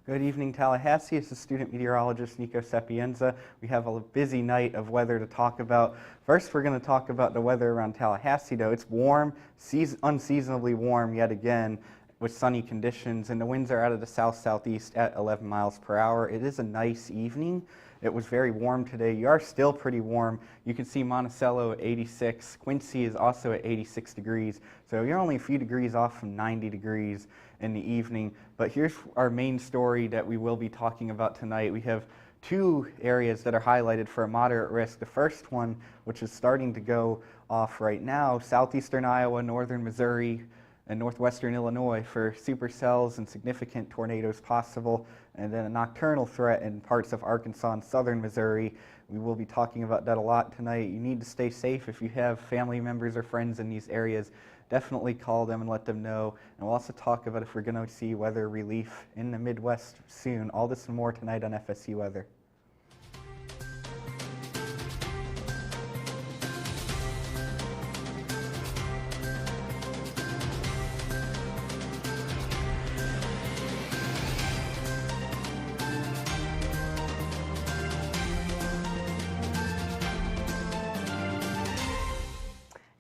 Good evening, Tallahassee. It's the student meteorologist Nico Sapienza. We have a busy night of weather to talk about. First, we're going to talk about the weather around Tallahassee, though. It's warm, unseasonably warm yet again, with sunny conditions, and the winds are out of the south-southeast at 11 miles per hour. It is a nice evening. It was very warm today. You are still pretty warm. You can see Monticello at 86. Quincy is also at 86 degrees. So you're only a few degrees off from 90 degrees in the evening. But here's our main story that we will be talking about tonight. We have two areas that are highlighted for a moderate risk. The first one, which is starting to go off right now, southeastern Iowa, northern Missouri, and northwestern Illinois for supercells and significant tornadoes possible, and then a nocturnal threat in parts of Arkansas and southern Missouri. We will be talking about that a lot tonight. You need to stay safe. If you have family members or friends in these areas, definitely call them and let them know. And we'll also talk about if we're going to see weather relief in the Midwest soon. All this and more tonight on FSU Weather.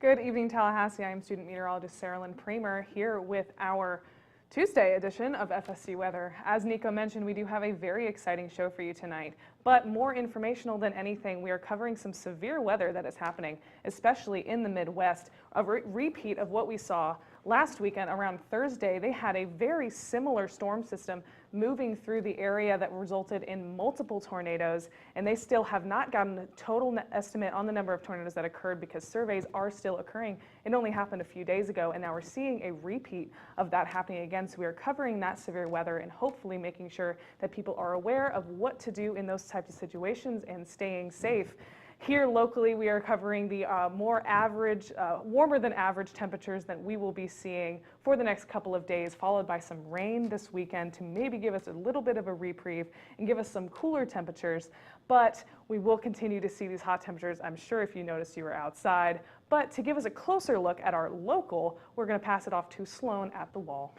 Good evening, Tallahassee. I am student meteorologist Sarah Lynn Kramer here with our Tuesday edition of FSU Weather. As Nico mentioned, we do have a very exciting show for you tonight, but more informational than anything, we are covering some severe weather that is happening, especially in the Midwest, a repeat of what we saw last weekend around Thursday. They had a very similar storm system moving through the area that resulted in multiple tornadoes, and they still have not gotten a total estimate on the number of tornadoes that occurred because surveys are still occurring. It only happened a few days ago, and now we're seeing a repeat of that happening again. So we are covering that severe weather and hopefully making sure that people are aware of what to do in those types of situations and staying safe. Here locally, we are covering the more average, warmer than average temperatures that we will be seeing for the next couple of days, followed by some rain this weekend to maybe give us a little bit of a reprieve and give us some cooler temperatures. But we will continue to see these hot temperatures, I'm sure, if you noticed you were outside. But to give us a closer look at our local, we're going to pass it off to Sloan at the wall.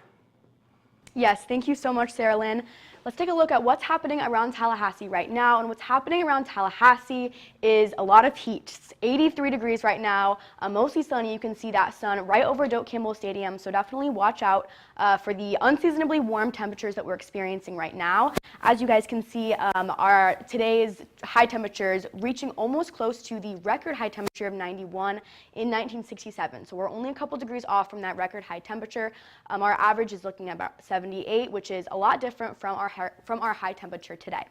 Yes, thank you so much, Sarah Lynn. Let's take a look at what's happening around Tallahassee right now. And what's happening around Tallahassee is a lot of heat. It's 83 degrees right now, mostly sunny. You can see that sun right over Doak Campbell Stadium. So definitely watch out for the unseasonably warm temperatures that we're experiencing right now. As you guys can see, our today's high temperatures reaching almost close to the record high temperature of 91 in 1967. So we're only a couple degrees off from that record high temperature. Our average is looking at about 78, which is a lot different from our high temperature today.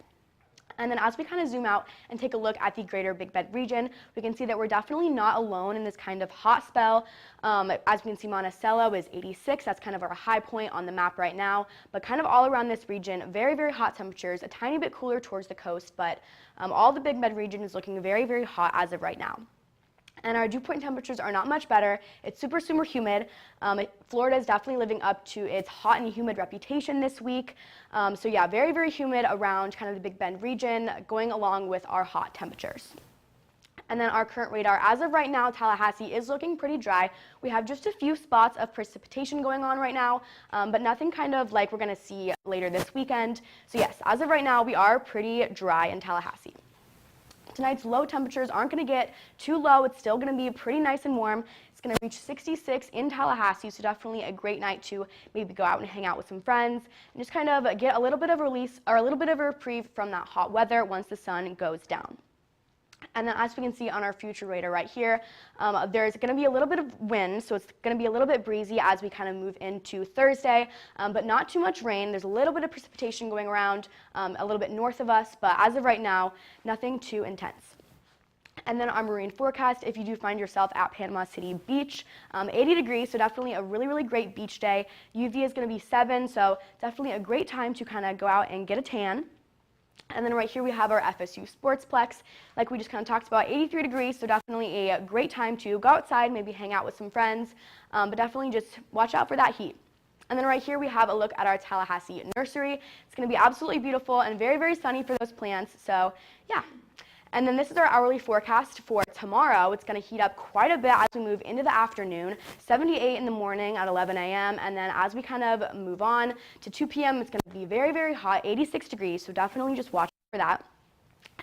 And then as we kind of zoom out and take a look at the greater Big Bend region, we can see that we're definitely not alone in this kind of hot spell. As we can see, Monticello is 86. That's kind of our high point on the map right now. But kind of all around this region, very, very hot temperatures, a tiny bit cooler towards the coast, but all the Big Bend region is looking very, very hot as of right now. And our dew point temperatures are not much better. It's super, super humid. Florida is definitely living up to its hot and humid reputation this week. So yeah, very, very humid around kind of the Big Bend region, going along with our hot temperatures. And then our current radar, as of right now, Tallahassee is looking pretty dry. We have just a few spots of precipitation going on right now, but nothing kind of like we're going to see later this weekend. So yes, as of right now, we are pretty dry in Tallahassee. Tonight's low temperatures aren't going to get too low. It's still going to be pretty nice and warm. It's going to reach 66 in Tallahassee, so definitely a great night to maybe go out and hang out with some friends and just kind of get a little bit of release or a little bit of a reprieve from that hot weather once the sun goes down. And then as we can see on our future radar right here, there's going to be a little bit of wind, so it's going to be a little bit breezy as we kind of move into Thursday, but not too much rain. There's a little bit of precipitation going around a little bit north of us, but as of right now, nothing too intense. And then our marine forecast, if you do find yourself at Panama City Beach, 80 degrees, so definitely a really, really great beach day. UV is going to be 7, so definitely a great time to kind of go out and get a tan. And then right here we have our FSU Sportsplex, like we just kind of talked about, 83 degrees, so definitely a great time to go outside, maybe hang out with some friends, but definitely just watch out for that heat. And then right here we have a look at our Tallahassee nursery. It's going to be absolutely beautiful and very, very sunny for those plants, so yeah. And then this is our hourly forecast for tomorrow. It's going to heat up quite a bit as we move into the afternoon, 78 in the morning at 11 a.m. And then as we kind of move on to 2 p.m., it's going to be very, very hot, 86 degrees. So definitely just watch for that.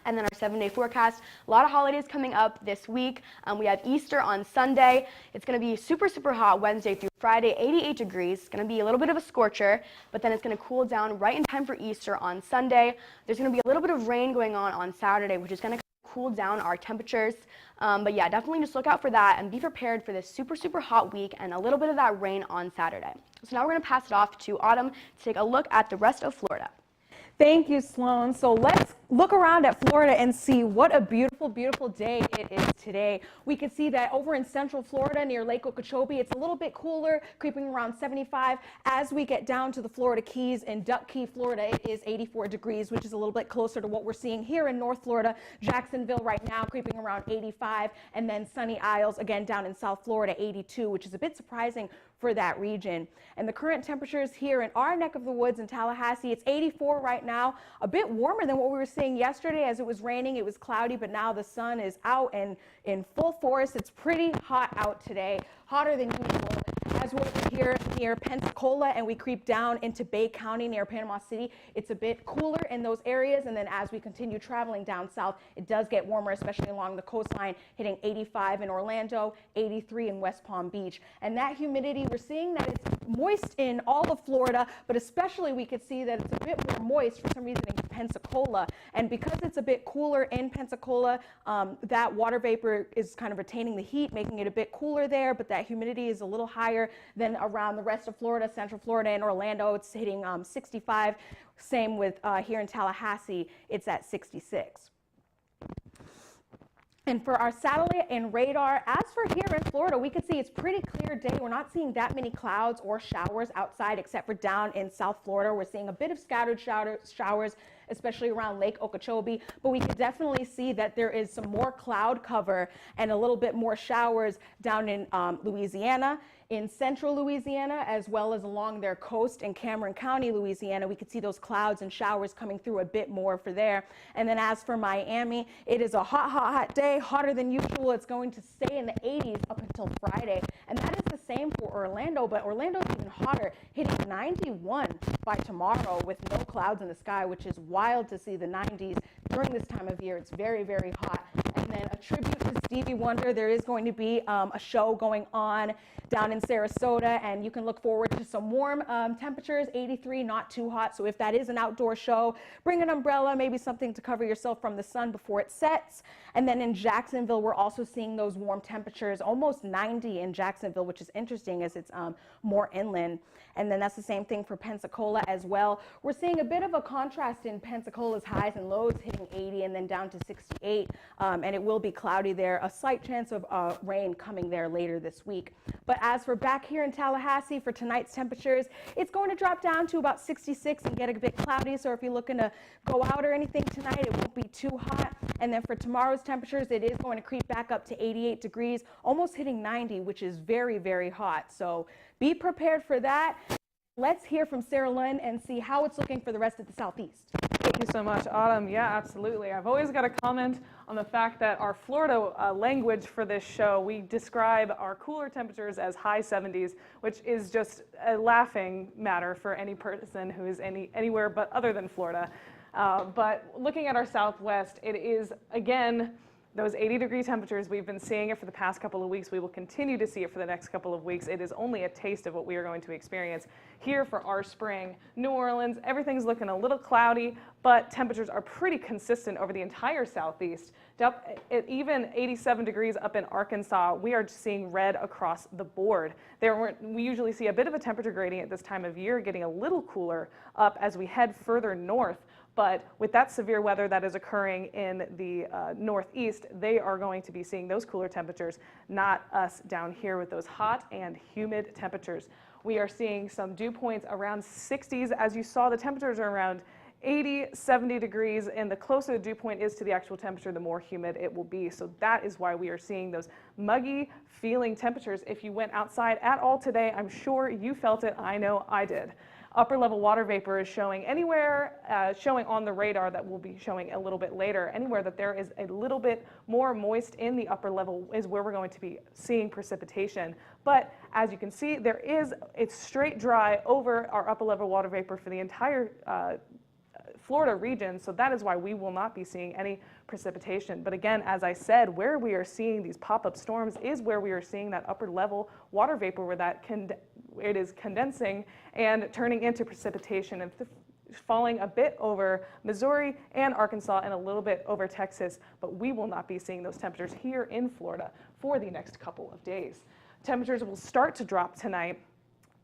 And then our 7-day forecast, a lot of holidays coming up this week. We have Easter on Sunday. It's going to be super, super hot Wednesday through Friday, 88 degrees. It's going to be a little bit of a scorcher, but then it's going to cool down right in time for Easter on Sunday. There's going to be a little bit of rain going on Saturday, which is going to cool down our temperatures. But yeah, definitely just look out for that and be prepared for this super, super hot week and a little bit of that rain on Saturday. So now we're going to pass it off to Autumn to take a look at the rest of Florida. Thank you, Sloan. So let's look around at Florida and see what a beautiful, beautiful day it is today. We can see that over in central Florida near Lake Okeechobee, it's a little bit cooler, creeping around 75. As we get down to the Florida Keys and Duck Key, Florida, it is 84 degrees, which is a little bit closer to what we're seeing here in North Florida. Jacksonville right now creeping around 85, and then Sunny Isles again down in South Florida, 82, which is a bit surprising for that region. And the current temperatures here in our neck of the woods in Tallahassee, it's 84 right now, a bit warmer than what we were seeing yesterday. As it was raining, it was cloudy, but now the sun is out and in full force. It's pretty hot out today, hotter than usual. As we're here near Pensacola and we creep down into Bay County near Panama City, it's a bit cooler in those areas. And then as we continue traveling down south, it does get warmer, especially along the coastline, hitting 85 in Orlando, 83 in West Palm Beach. And that humidity, we're seeing that it's moist in all of Florida, but especially we could see that it's a bit more moist for some reason in Pensacola. And because it's a bit cooler in Pensacola, that water vapor is kind of retaining the heat, making it a bit cooler there, but that humidity is a little higher than around the rest of Florida, Central Florida and Orlando. It's hitting 65. Same with here in Tallahassee, it's at 66. And for our satellite and radar, as for here in Florida, we can see it's pretty clear day. We're not seeing that many clouds or showers outside, except for down in South Florida. We're seeing a bit of scattered showers, especially around Lake Okeechobee. But we can definitely see that there is some more cloud cover and a little bit more showers down in Louisiana, in central Louisiana, as well as along their coast in Cameron County, Louisiana. We could see those clouds and showers coming through a bit more for there. And then as for Miami, it is a hot, hot, hot day, hotter than usual. It's going to stay in the 80s up until Friday. And that is the same for Orlando, but Orlando's even hotter, hitting 91 by tomorrow with no clouds in the sky, which is wild to see the 90s during this time of year. It's very, very hot. And then a tribute to Stevie Wonder, there is going to be a show going on down in Sarasota, and you can look forward to some warm temperatures, 83, not too hot. So if that is an outdoor show, bring an umbrella, maybe something to cover yourself from the sun before it sets. And then in Jacksonville, we're also seeing those warm temperatures, almost 90 in Jacksonville, which is interesting as it's more inland. And then that's the same thing for Pensacola as well. We're seeing a bit of a contrast in Pensacola's highs and lows, hitting 80 and then down to 68. And it will be cloudy there, a slight chance of rain coming there later this week. But as for back here in Tallahassee, for tonight's temperatures, it's going to drop down to about 66 and get a bit cloudy. So if you're looking to go out or anything tonight, it won't be too hot. And then for tomorrow's temperatures, it is going to creep back up to 88 degrees, almost hitting 90, which is very, very hot. So be prepared for that. Let's hear from Sarah Lynn and see how it's looking for the rest of the Southeast. Thank you so much, Autumn. Yeah, absolutely. I've always got to comment on the fact that our Florida language for this show, we describe our cooler temperatures as high 70s, which is just a laughing matter for any person who is anywhere but other than Florida. But looking at our Southwest, it is, again, those 80-degree temperatures. We've been seeing it for the past couple of weeks. We will continue to see it for the next couple of weeks. It is only a taste of what we are going to experience here for our spring. New Orleans, everything's looking a little cloudy, but temperatures are pretty consistent over the entire Southeast. Even 87 degrees up in Arkansas, we are seeing red across the board. We usually see a bit of a temperature gradient at this time of year, getting a little cooler up as we head further north. But with that severe weather that is occurring in the Northeast, they are going to be seeing those cooler temperatures, not us down here with those hot and humid temperatures. We are seeing some dew points around 60s. As you saw, the temperatures are around 80, 70 degrees, and the closer the dew point is to the actual temperature, the more humid it will be. So that is why we are seeing those muggy feeling temperatures. If you went outside at all today, I'm sure you felt it. I know I did. Upper level water vapor is showing anywhere, showing on the radar that we'll be showing a little bit later, anywhere that there is a little bit more moist in the upper level is where we're going to be seeing precipitation. But as you can see, it's straight dry over our upper level water vapor for the entire Florida region, so that is why we will not be seeing any precipitation. But again, as I said, where we are seeing these pop-up storms is where we are seeing that upper level water vapor where it is condensing and turning into precipitation and falling a bit over Missouri and Arkansas and a little bit over Texas, but we will not be seeing those temperatures here in Florida for the next couple of days. Temperatures will start to drop tonight,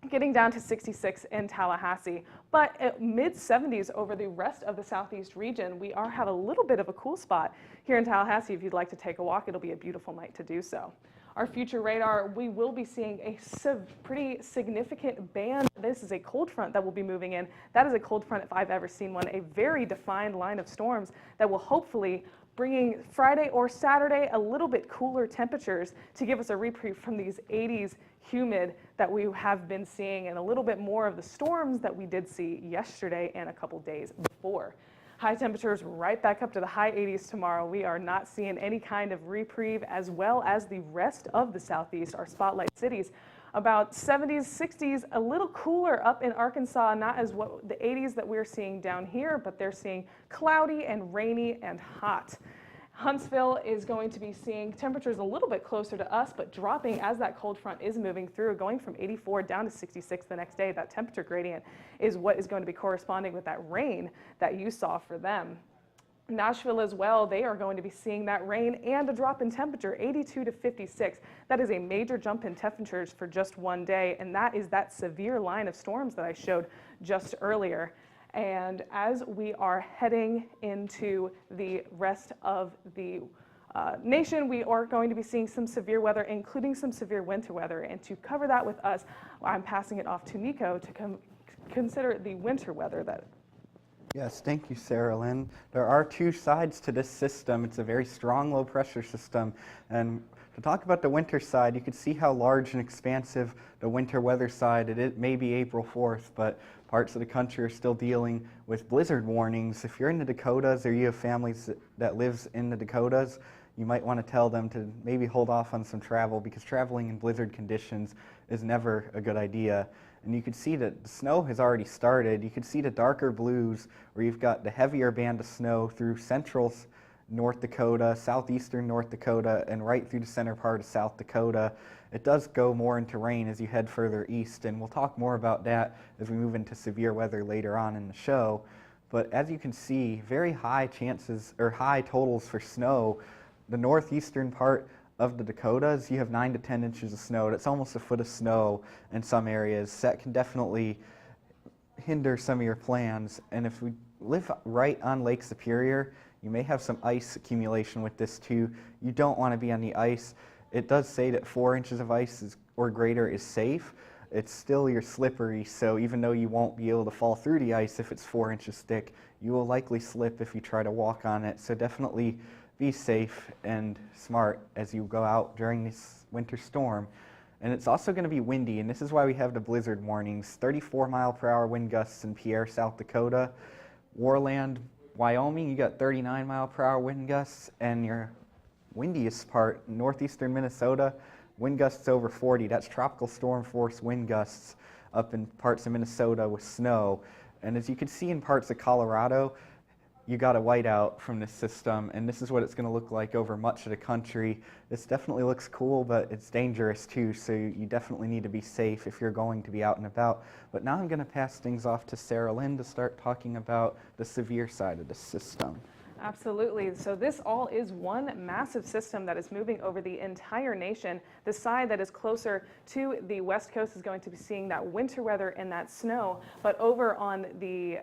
getting down to 66 in Tallahassee, but at mid-70s over the rest of the southeast region. We have a little bit of a cool spot here in Tallahassee. If you'd like to take a walk, it'll be a beautiful night to do so. Our future radar, we will be seeing a pretty significant band. This is a cold front that will be moving in. That is a cold front if I've ever seen one, a very defined line of storms that will hopefully bringing Friday or Saturday a little bit cooler temperatures to give us a reprieve from these 80s humid that we have been seeing and a little bit more of the storms that we did see yesterday and a couple days before. High temperatures right back up to the high 80s tomorrow. We are not seeing any kind of reprieve, as well as the rest of the southeast, our spotlight cities. About 70s, 60s, a little cooler up in Arkansas, not as what the 80s that we're seeing down here, but they're seeing cloudy and rainy and hot. Huntsville is going to be seeing temperatures a little bit closer to us, but dropping as that cold front is moving through, going from 84 down to 66 the next day. That temperature gradient is what is going to be corresponding with that rain that you saw for them. Nashville as well, they are going to be seeing that rain and a drop in temperature, 82 to 56. That is a major jump in temperatures for just one day, and that is that severe line of storms that I showed just earlier. And as we are heading into the rest of the nation, we are going to be seeing some severe weather, including some severe winter weather. And to cover that with us, I'm passing it off to Nico to consider the winter weather that. Yes, thank you, Sarah Lynn. There are two sides to this system. It's a very strong low pressure system. And to talk about the winter side, you can see how large and expansive the winter weather side it may be April 4th, but parts of the country are still dealing with blizzard warnings. If you're in the Dakotas or you have families that lives in the Dakotas, you might want to tell them to maybe hold off on some travel, because traveling in blizzard conditions is never a good idea. And you can see that the snow has already started. You can see the darker blues where you've got the heavier band of snow through central North Dakota, southeastern North Dakota, and right through the center part of South Dakota. It does go more into rain as you head further east, and we'll talk more about that as we move into severe weather later on in the show. But as you can see, very high chances or high totals for snow. The northeastern part of the Dakotas, you have 9 to 10 inches of snow. That's almost a foot of snow in some areas. That can definitely hinder some of your plans. And if we live right on Lake Superior, you may have some ice accumulation with this too. You don't want to be on the ice. It does say that 4 inches of ice or greater is safe. It's still you're slippery, so even though you won't be able to fall through the ice if it's 4 inches thick, you will likely slip if you try to walk on it. So definitely be safe and smart as you go out during this winter storm. And it's also going to be windy, and this is why we have the blizzard warnings. 34-mile-per-hour wind gusts in Pierre, South Dakota. Warland, Wyoming, you got 39-mile-per-hour wind gusts, and your windiest part, northeastern Minnesota, wind gusts over 40. That's tropical storm force wind gusts up in parts of Minnesota with snow. And as you can see in parts of Colorado, you got a whiteout from this system, and this is what it's going to look like over much of the country. This definitely looks cool, but it's dangerous too, so you definitely need to be safe if you're going to be out and about. But now I'm going to pass things off to Sarah Lynn to start talking about the severe side of the system. Absolutely. So this all is one massive system that is moving over the entire nation. The side that is closer to the West Coast is going to be seeing that winter weather and that snow, but over on the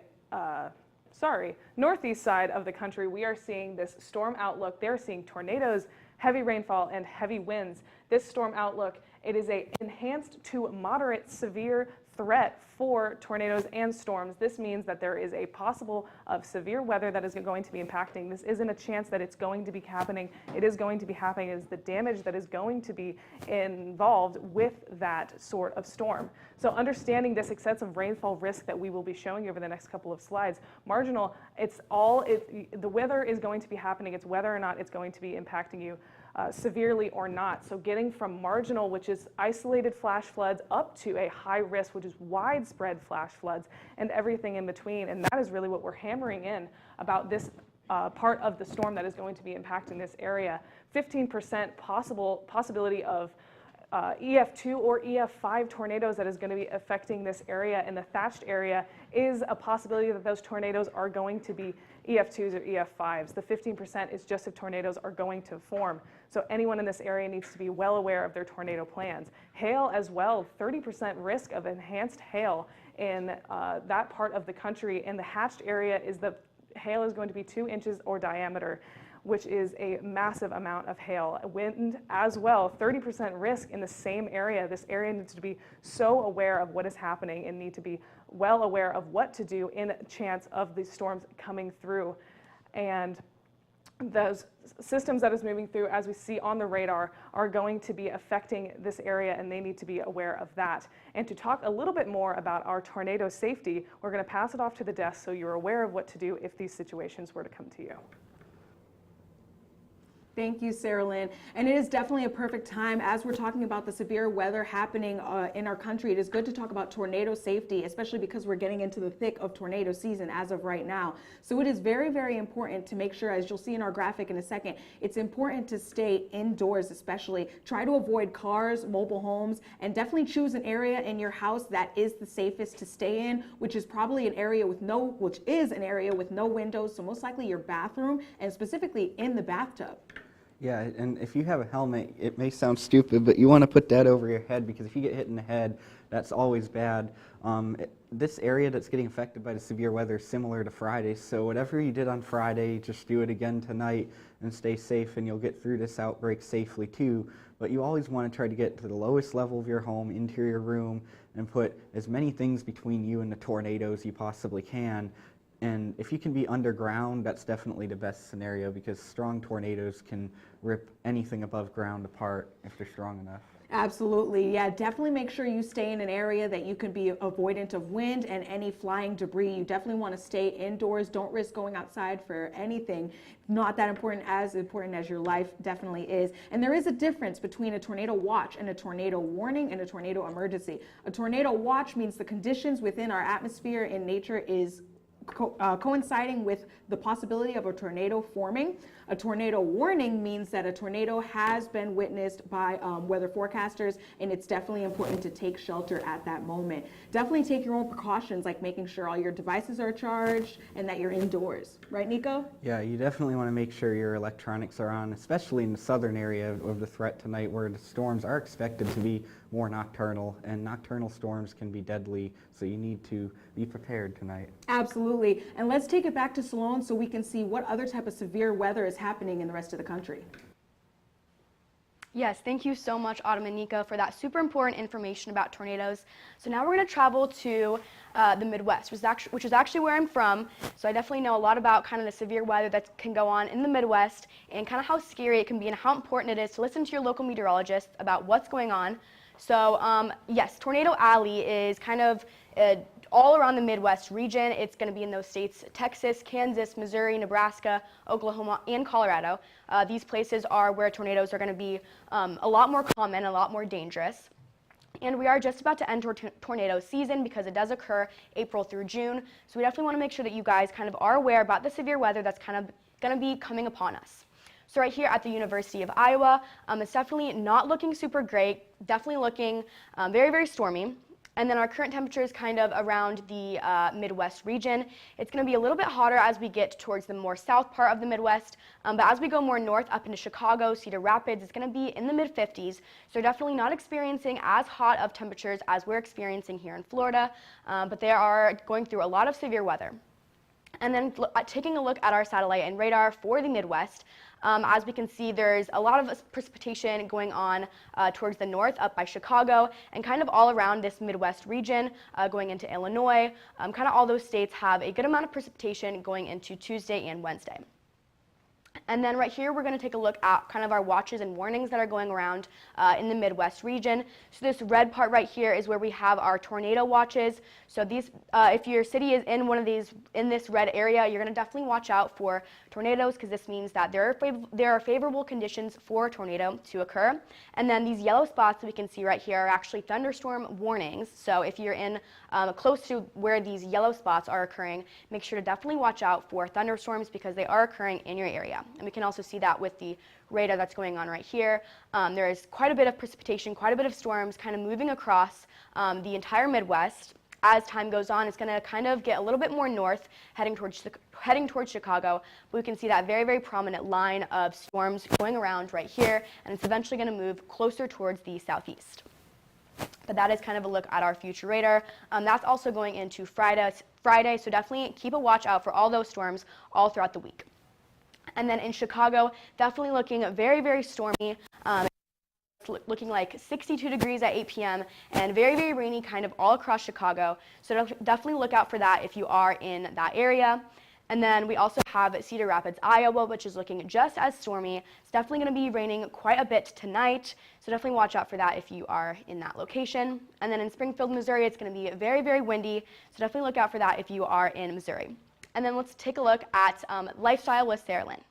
northeast side of the country, we are seeing this storm outlook. They're seeing tornadoes, heavy rainfall, and heavy winds. This storm outlook, it is a enhanced to moderate severe threat for tornadoes and storms. This means that there is a possible of severe weather that is going to be impacting. This isn't a chance that it's going to be happening. It is going to be happening. It is the damage that is going to be involved with that sort of storm. So understanding this extensive rainfall risk that we will be showing you over the next couple of slides, marginal, the weather is going to be happening. It's whether or not it's going to be impacting you severely or not. So getting from marginal, which is isolated flash floods, up to a high risk, which is widespread flash floods, and everything in between. And that is really what we're hammering in about this part of the storm that is going to be impacting this area. 15% possibility of EF2 or EF5 tornadoes that is going to be affecting this area. In the thatched area is a possibility that those tornadoes are going to be EF2s or EF5s. The 15% is just if tornadoes are going to form. So anyone in this area needs to be well aware of their tornado plans. Hail as well, 30% risk of enhanced hail in that part of the country. In the hatched area, the hail is going to be 2 inches or diameter, which is a massive amount of hail. Wind as well, 30% risk in the same area. This area needs to be so aware of what is happening and need to be well aware of what to do in chance of these storms coming through. And those systems that is moving through, as we see on the radar, are going to be affecting this area, and they need to be aware of that. And to talk a little bit more about our tornado safety, we're going to pass it off to the desk so you're aware of what to do if these situations were to come to you. Thank you, Sarah Lynn. And it is definitely a perfect time as we're talking about the severe weather happening in our country. It is good to talk about tornado safety, especially because we're getting into the thick of tornado season as of right now. So it is very, very important to make sure, as you'll see in our graphic in a second, it's important to stay indoors, especially. Try to avoid cars, mobile homes, and definitely choose an area in your house that is the safest to stay in, which is probably an area with no windows, so most likely your bathroom, and specifically in the bathtub. Yeah, and if you have a helmet, it may sound stupid, but you want to put that over your head, because if you get hit in the head, that's always bad. This area that's getting affected by the severe weather is similar to Friday, so whatever you did on Friday, just do it again tonight and stay safe, and you'll get through this outbreak safely too. But you always want to try to get to the lowest level of your home, interior room, and put as many things between you and the tornado as you possibly can. And if you can be underground, that's definitely the best scenario, because strong tornadoes can rip anything above ground apart if they're strong enough. Absolutely. Yeah, definitely make sure you stay in an area that you can be avoidant of wind and any flying debris. You definitely want to stay indoors. Don't risk going outside for anything. Not that important as your life definitely is. And there is a difference between a tornado watch and a tornado warning and a tornado emergency. A tornado watch means the conditions within our atmosphere in nature is coinciding with the possibility of a tornado forming. A tornado warning means that a tornado has been witnessed by weather forecasters, and it's definitely important to take shelter at that moment. Definitely take your own precautions, like making sure all your devices are charged and that you're indoors. Right, Nico? Yeah, you definitely want to make sure your electronics are on, especially in the southern area of the threat tonight, where the storms are expected to be more nocturnal, and nocturnal storms can be deadly, so you need to be prepared tonight. Absolutely. And let's take it back to Sloan so we can see what other type of severe weather is happening in the rest of the country. Yes, thank you so much, Autumn and Nico, for that super important information about tornadoes. So now we're going to travel to the Midwest, which is actually where I'm from. So I definitely know a lot about kind of the severe weather that can go on in the Midwest, and kind of how scary it can be and how important it is to listen to your local meteorologist about what's going on. So yes, Tornado Alley is kind of all around the Midwest region. It's going to be in those states: Texas, Kansas, Missouri, Nebraska, Oklahoma, and Colorado. These places are where tornadoes are going to be a lot more common, a lot more dangerous. And we are just about to enter tornado season, because it does occur April through June. So we definitely want to make sure that you guys kind of are aware about the severe weather that's kind of going to be coming upon us. So right here at the University of Iowa, it's definitely not looking super great, definitely looking very, very stormy. And then our current temperature is kind of around the Midwest region. It's going to be a little bit hotter as we get towards the more south part of the Midwest. But as we go more north up into Chicago, Cedar Rapids, it's going to be in the mid-50s. So definitely not experiencing as hot of temperatures as we're experiencing here in Florida. But they are going through a lot of severe weather. And then taking a look at our satellite and radar for the Midwest, as we can see, there's a lot of precipitation going on towards the north up by Chicago and kind of all around this Midwest region going into Illinois. Kind of all those states have a good amount of precipitation going into Tuesday and Wednesday. And then right here, we're going to take a look at kind of our watches and warnings that are going around in the Midwest region. So this red part right here is where we have our tornado watches. So these, if your city is in one of these, in this red area, you're going to definitely watch out for tornadoes, because this means that there are favorable conditions for a tornado to occur. And then these yellow spots that we can see right here are actually thunderstorm warnings. So if you're in close to where these yellow spots are occurring, make sure to definitely watch out for thunderstorms, because they are occurring in your area. And we can also see that with the radar that's going on right here. There is quite a bit of precipitation, quite a bit of storms kind of moving across the entire Midwest. As time goes on, it's going to kind of get a little bit more north, heading towards Chicago. But we can see that very, very prominent line of storms going around right here, and it's eventually going to move closer towards the southeast. But that is kind of a look at our future radar. That's also going into Friday, so definitely keep a watch out for all those storms all throughout the week. And then in Chicago, definitely looking very, very stormy. Looking like 62 degrees at 8 p.m. and very, very rainy kind of all across Chicago. So definitely look out for that if you are in that area. And then we also have Cedar Rapids, Iowa, which is looking just as stormy. It's definitely going to be raining quite a bit tonight. So definitely watch out for that if you are in that location. And then in Springfield, Missouri, it's going to be very, very windy. So definitely look out for that if you are in Missouri. And then let's take a look at lifestyle with Sarah Lynn.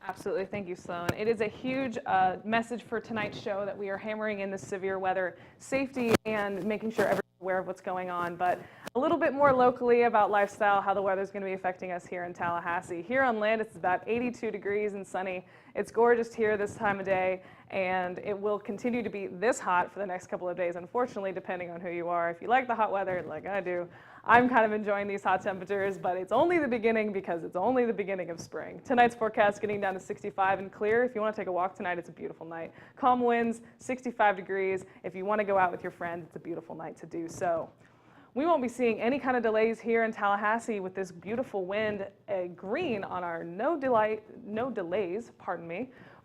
Absolutely. Thank you, Sloan. It is a huge message for tonight's show that we are hammering in the severe weather safety and making sure everyone's aware of what's going on, but a little bit more locally about lifestyle, how the weather is going to be affecting us here in Tallahassee. Here on land, it's about 82 degrees and sunny. It's gorgeous here this time of day, and it will continue to be this hot for the next couple of days, unfortunately, depending on who you are. If you like the hot weather, like I do, I'm kind of enjoying these hot temperatures, but it's only the beginning, because it's only the beginning of spring. Tonight's forecast getting down to 65 and clear. If you want to take a walk tonight, it's a beautiful night. Calm winds, 65 degrees. If you want to go out with your friends, it's a beautiful night to do so. We won't be seeing any kind of delays here in Tallahassee with this beautiful wind, green on our no delays,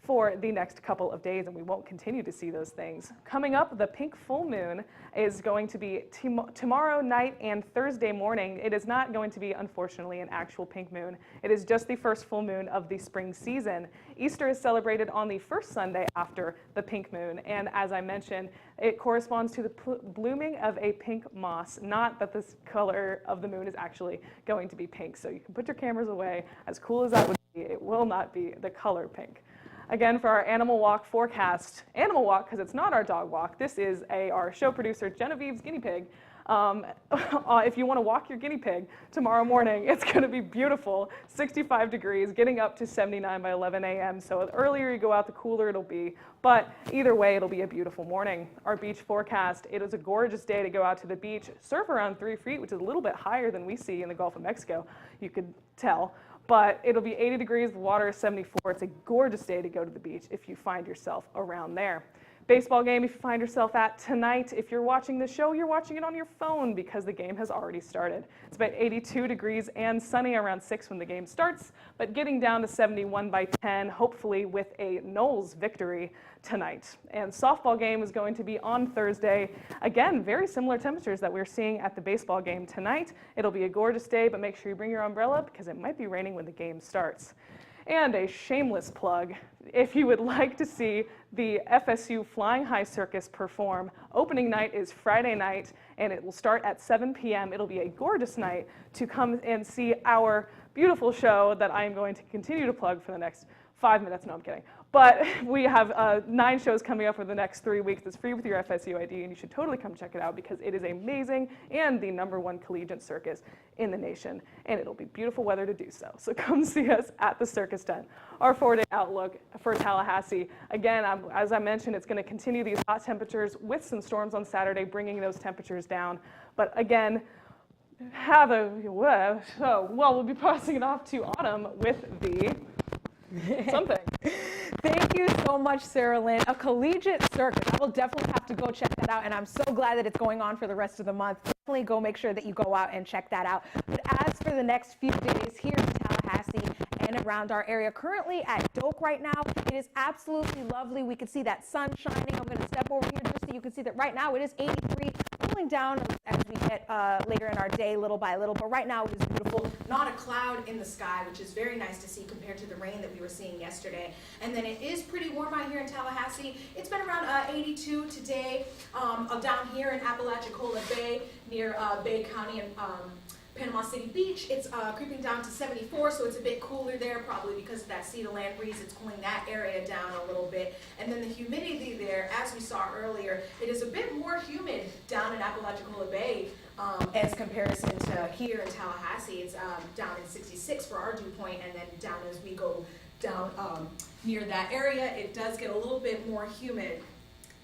for the next couple of days, and we won't continue to see those things. Coming up, the pink full moon is going to be tomorrow night and Thursday morning. It is not going to be, unfortunately, an actual pink moon. It is just the first full moon of the spring season. Easter is celebrated on the first Sunday after the pink moon, and as I mentioned, it corresponds to the blooming of a pink moss, not that this color of the moon is actually going to be pink. So you can put your cameras away. As cool as that would be, it will not be the color pink. Again, for our Animal Walk forecast, Animal Walk, because it's not our dog walk, this is our show producer Genevieve's guinea pig. If you want to walk your guinea pig tomorrow morning, it's going to be beautiful, 65 degrees, getting up to 79 by 11 a.m. So the earlier you go out, the cooler it'll be. But either way, it'll be a beautiful morning. Our beach forecast, it is a gorgeous day to go out to the beach, surf around 3 feet, which is a little bit higher than we see in the Gulf of Mexico, you could tell. But it'll be 80 degrees, the water is 74. It's a gorgeous day to go to the beach if you find yourself around there. Baseball game if you find yourself at tonight. If you're watching the show, you're watching it on your phone because the game has already started. It's about 82 degrees and sunny around 6 when the game starts, but getting down to 71 by 10, hopefully with a Knowles victory tonight. And softball game is going to be on Thursday. Again, very similar temperatures that we're seeing at the baseball game tonight. It'll be a gorgeous day, but make sure you bring your umbrella because it might be raining when the game starts. And a shameless plug, if you would like to see the FSU Flying High Circus perform, opening night is Friday night, and it will start at 7 p.m. It'll be a gorgeous night to come and see our beautiful show that I am going to continue to plug for the next 5 minutes. No, I'm kidding. But we have 9 shows coming up for the next 3 weeks. It's free with your FSU ID, and you should totally come check it out because it is amazing and the #1 collegiate circus in the nation, and it'll be beautiful weather to do so. So come see us at the circus tent. Our 4-day outlook for Tallahassee. Again, as I mentioned, it's going to continue these hot temperatures with some storms on Saturday, bringing those temperatures down. But again, we'll be passing it off to Autumn with the something. Thank you so much, Sarah Lynn. A collegiate circus. I will definitely have to go check that out, and I'm so glad that it's going on for the rest of the month. definitely go make sure that you go out and check that out. But as for the next few days here in Tallahassee and around our area, currently at Doak right now, it is absolutely lovely. We can see that sun shining. I'm going to step over here just so you can see that right now it is 83, cooling down as we get later in our day little by little. But right now it is beautiful. Not a cloud in the sky, which is very nice to see compared to the rain that we were seeing yesterday. And then it is pretty warm out here in Tallahassee. It's been around 82 today down here in Apalachicola Bay near Bay County and Panama City Beach. It's creeping down to 74, so it's a bit cooler there, probably because of that sea to land breeze. It's cooling that area down a little bit. And then the humidity there, as we saw earlier, it is a bit more humid down in Apalachicola Bay as comparison to here in Tallahassee. It's down in 66 for our dew point, and then down as we go down near that area, it does get a little bit more humid.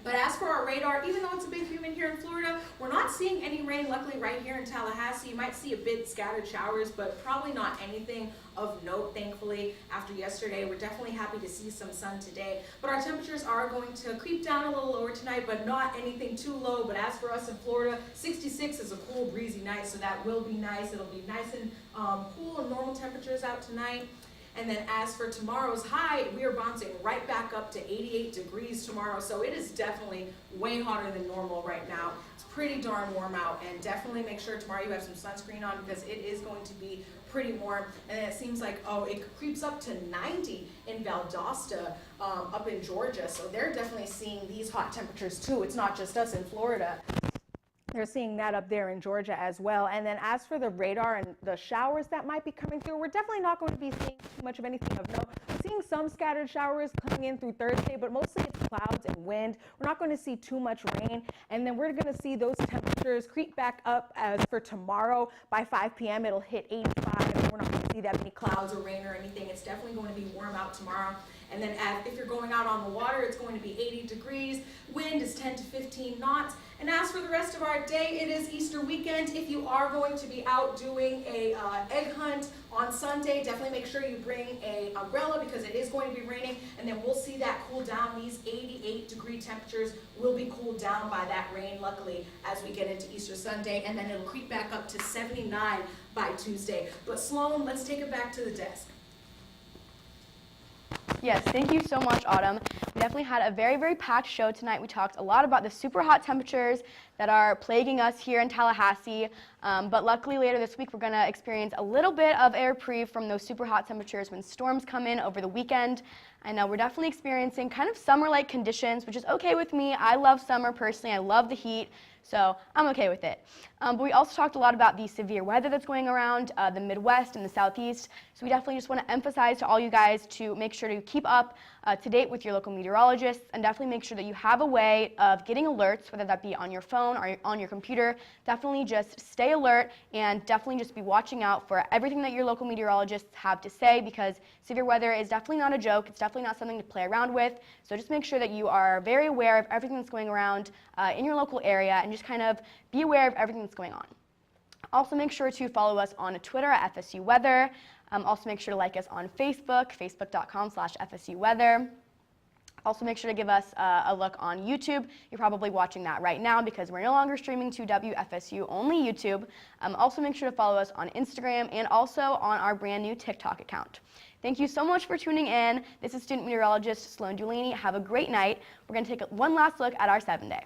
But as for our radar, even though it's a bit humid here in Florida, we're not seeing any rain, luckily, right here in Tallahassee. You might see a bit scattered showers, but probably not anything of note, thankfully, after yesterday. We're definitely happy to see some sun today. But our temperatures are going to creep down a little lower tonight, but not anything too low. But as for us in Florida, 66 is a cool, breezy night, so that will be nice. It'll be nice and cool and normal temperatures out tonight. And then as for tomorrow's high, we are bouncing right back up to 88 degrees tomorrow. So it is definitely way hotter than normal right now. It's pretty darn warm out, and definitely make sure tomorrow you have some sunscreen on because it is going to be pretty warm. And then it seems like, it creeps up to 90 in Valdosta up in Georgia. So they're definitely seeing these hot temperatures too. It's not just us in Florida. They're seeing that up there in Georgia as well. And then as for the radar and the showers that might be coming through, we're definitely not going to be seeing too much of anything of note. We're seeing some scattered showers coming in through Thursday, but mostly it's clouds and wind. We're not going to see too much rain. And then we're going to see those temperatures creep back up as for tomorrow. By 5 p.m. it'll hit 85. And we're not going to see that many clouds or rain or anything. It's definitely going to be warm out tomorrow. And then if you're going out on the water, it's going to be 80 degrees. Wind is 10 to 15 knots. And as for the rest of our day, it is Easter weekend. If you are going to be out doing a egg hunt on Sunday, definitely make sure you bring an umbrella because it is going to be raining. And then we'll see that cool down. These 88-degree temperatures will be cooled down by that rain, luckily, as we get into Easter Sunday. And then it'll creep back up to 79 by Tuesday. But Sloan, let's take it back to the desk. Yes, thank you so much, Autumn. We definitely had a very, very packed show tonight. We talked a lot about the super hot temperatures that are plaguing us here in Tallahassee. But luckily later this week, we're going to experience a little bit of air reprieve from those super hot temperatures when storms come in over the weekend. I know we're definitely experiencing kind of summer-like conditions, which is okay with me. I love summer personally. I love the heat. So I'm okay with it. But we also talked a lot about the severe weather that's going around the Midwest and the Southeast. So we definitely just want to emphasize to all you guys to make sure to keep up to date with your local meteorologists, and definitely make sure that you have a way of getting alerts, whether that be on your phone or on your computer. Definitely just stay alert and definitely just be watching out for everything that your local meteorologists have to say, because severe weather is definitely not a joke. It's definitely not something to play around with. So just make sure that you are very aware of everything that's going around in your local area, and just kind of be aware of everything that's going on. Also make sure to follow us on Twitter at FSU Weather. Also make sure to like us on Facebook, facebook.com/FSU Weather. Also make sure to give us a look on YouTube. You're probably watching that right now because we're no longer streaming to WFSU, only YouTube. Also make sure to follow us on Instagram and also on our brand new TikTok account. Thank you so much for tuning in. This is student meteorologist Sloan Delaney. Have a great night. We're going to take one last look at our 7-day.